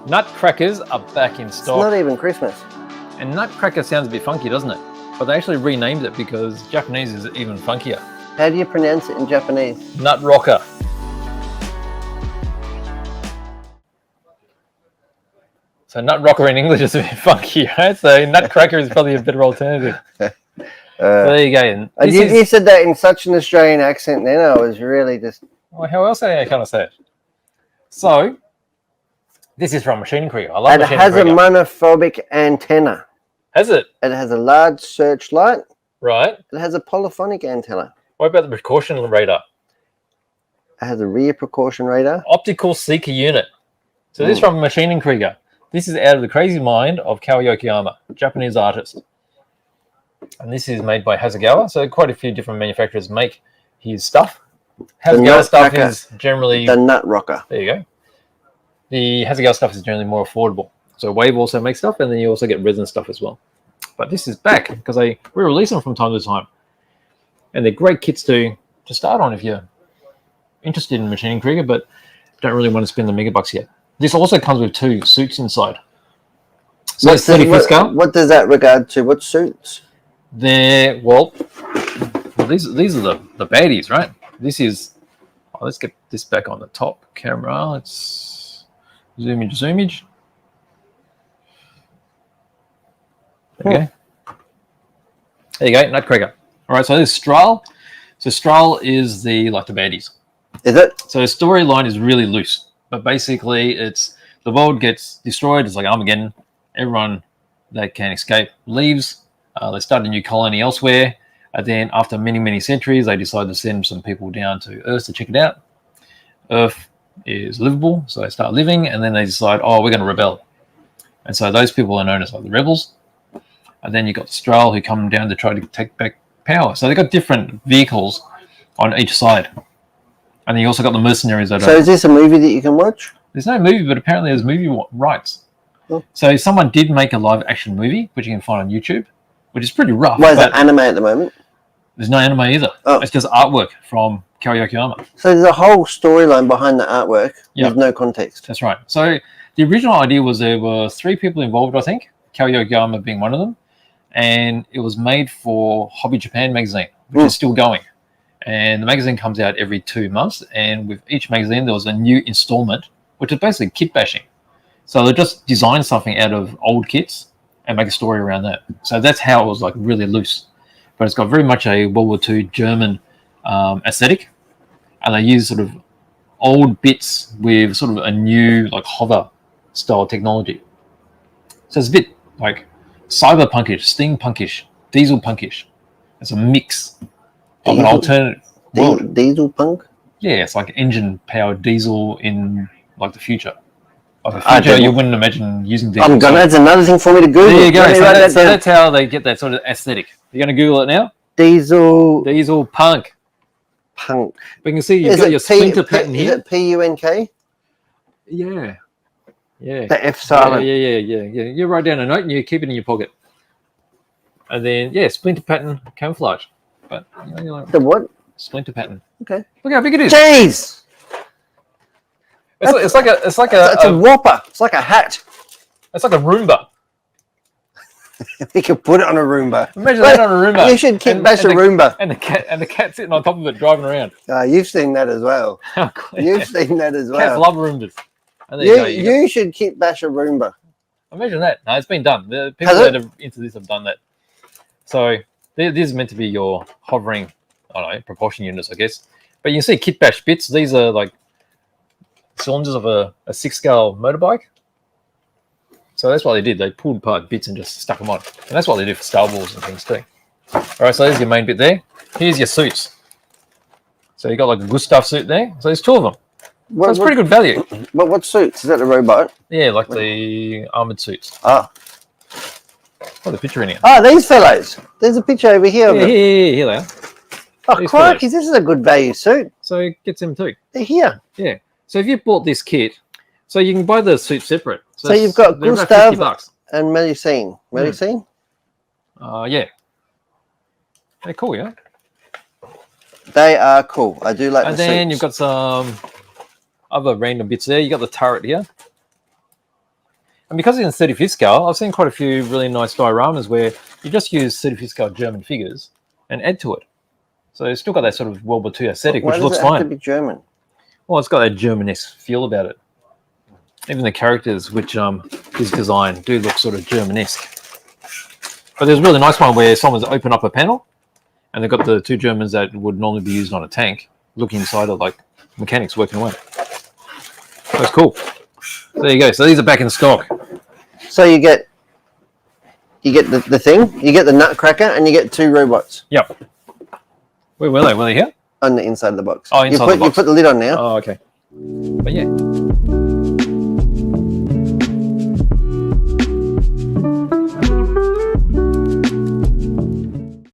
Nutcrackers are back in It's stock. not even Christmas. And Nutcracker sounds a bit funky, doesn't it? But they actually renamed it because Japanese is even funkier. How do you pronounce it in Japanese? Nut rocker. So nut rocker in English is a bit funky, right? So Nutcracker is probably a better alternative. So there you go. And you said that in such an Australian accent then, I was really just... Well, how else can I say it? So, this is from Maschinen Krieger. I love It Maschinen has Krieger. a monophobic antenna. Has it? It has a large searchlight. Right. It has a polyphonic antenna. What about the precaution radar? It has a rear precaution radar. Optical Seeker unit. So this is from Maschinen Krieger. This is out of the crazy mind of Kow Yokoyama, Japanese artist. And this is made by Hasegawa. So quite a few different manufacturers make his stuff. Hasegawa stuff is generally... The nut rocker. There you go. The Hasegawa stuff is generally more affordable. So Wave also makes stuff, and then you also get resin stuff as well. But this is back because we release them from time to time. And they're great kits to start on if you're interested in Maschinen Krieger, but don't really want to spend the megabucks yet. This also comes with 2 suits inside. So it's 35th scale. What does that regard to? What suits? They're, well these are the baddies, right? This is, let's get this back on the top camera. Let's zoom image. There you go. There you go, Nutcracker. All right, so this is Strahl. So Strahl is the baddies. Is it? So the storyline is really loose. But basically, it's the world gets destroyed. It's like Armageddon. Everyone that can escape leaves. They start a new colony elsewhere. And then after many, many centuries, they decide to send some people down to Earth to check it out. Earth is livable, so they start living. And then they decide, we're going to rebel. And so those people are known as the rebels. And then you've got the Strahl who come down to try to take back power. So they've got different vehicles on each side. And then you also got the mercenaries. So is this a movie that you can watch? There's no movie, but apparently there's movie rights. Oh. So someone did make a live action movie, which you can find on YouTube, which is pretty rough. Why is it anime at the moment? There's no anime either. Oh. It's just artwork from Kow Yokoyama. So there's a whole storyline behind the artwork with no context. That's right. So the original idea was there were 3 people involved, I think, Kow Yokoyama being one of them. And it was made for Hobby Japan magazine, which is still going. And the magazine comes out every 2 months. And with each magazine, there was a new installment, which is basically kit bashing. So they just design something out of old kits and make a story around that. So that's how it was really loose. But it's got very much a World War II German aesthetic. And they use sort of old bits with sort of a new hover style technology. So it's a bit cyberpunkish, steampunkish, diesel punkish. It's a mix of an alternate world. Diesel punk? Yeah, it's like engine-powered diesel in the future. The future you wouldn't imagine using diesel. That's another thing for me to Google. There you go. So that's how they get that sort of aesthetic. You're going to Google it now? Diesel punk. Punk. But you can see you've got your splinter pattern here. Is it P-U-N-K? Yeah. Yeah. The F silent. Yeah. You write down a note and you keep it in your pocket. And then, splinter pattern camouflage. But the what? Splinter pattern. Okay. Look how big it is. Jeez. It's like a whopper. It's like a hat. It's like a Roomba. You could put it on a Roomba. Imagine that on a Roomba. You should bash a Roomba. And the cat sitting on top of it driving around. You've seen that as well. How cool. You've seen that as well. Cats love Roombas. You should kit bash a Roomba. Imagine that. No, it's been done. The people that are into this have done that. So this is meant to be your hovering, propulsion units, I guess. But you can see kit bash bits. These are cylinders of a 6-scale motorbike. So that's what they did. They pulled apart bits and just stuck them on. And that's what they do for Star Wars and things too. All right, so there's your main bit there. Here's your suits. So you got a Gustav suit there. So there's 2 of them. So it's pretty good value. What suits? Is that the robot? Yeah, the armored suits. The picture in here. These fellows. There's a picture over here. Yeah, here they are. Oh, crikey, this is a good value suit. So it gets them too. They're here. Yeah. So if you bought this kit, so you can buy the suit separate. So you've got Gustav and Melusine. Melusine? Yeah. They're cool, yeah? They are cool. I do like the suits. And then you've got some other random bits there. You got the turret here. And because it's in 35th scale, I've seen quite a few really nice dioramas where you just use 35th scale German figures and add to it. So it's still got that sort of World War II aesthetic, Why which does looks it have fine. to be German? Well, it's got that Germanesque feel about it. Even the characters, which his design, do look sort of Germanesque. But there's a really nice one where someone's opened up a panel and they've got the two Germans that would normally be used on a tank looking inside it like mechanics working away. That's cool. So there you go. So these are back in stock. So you get the thing, you get the Nutcracker, and you get 2 robots. Yep. Where were they? Were they here? On the inside of the box. Oh, inside the box. You put the lid on now. Oh, okay. But yeah.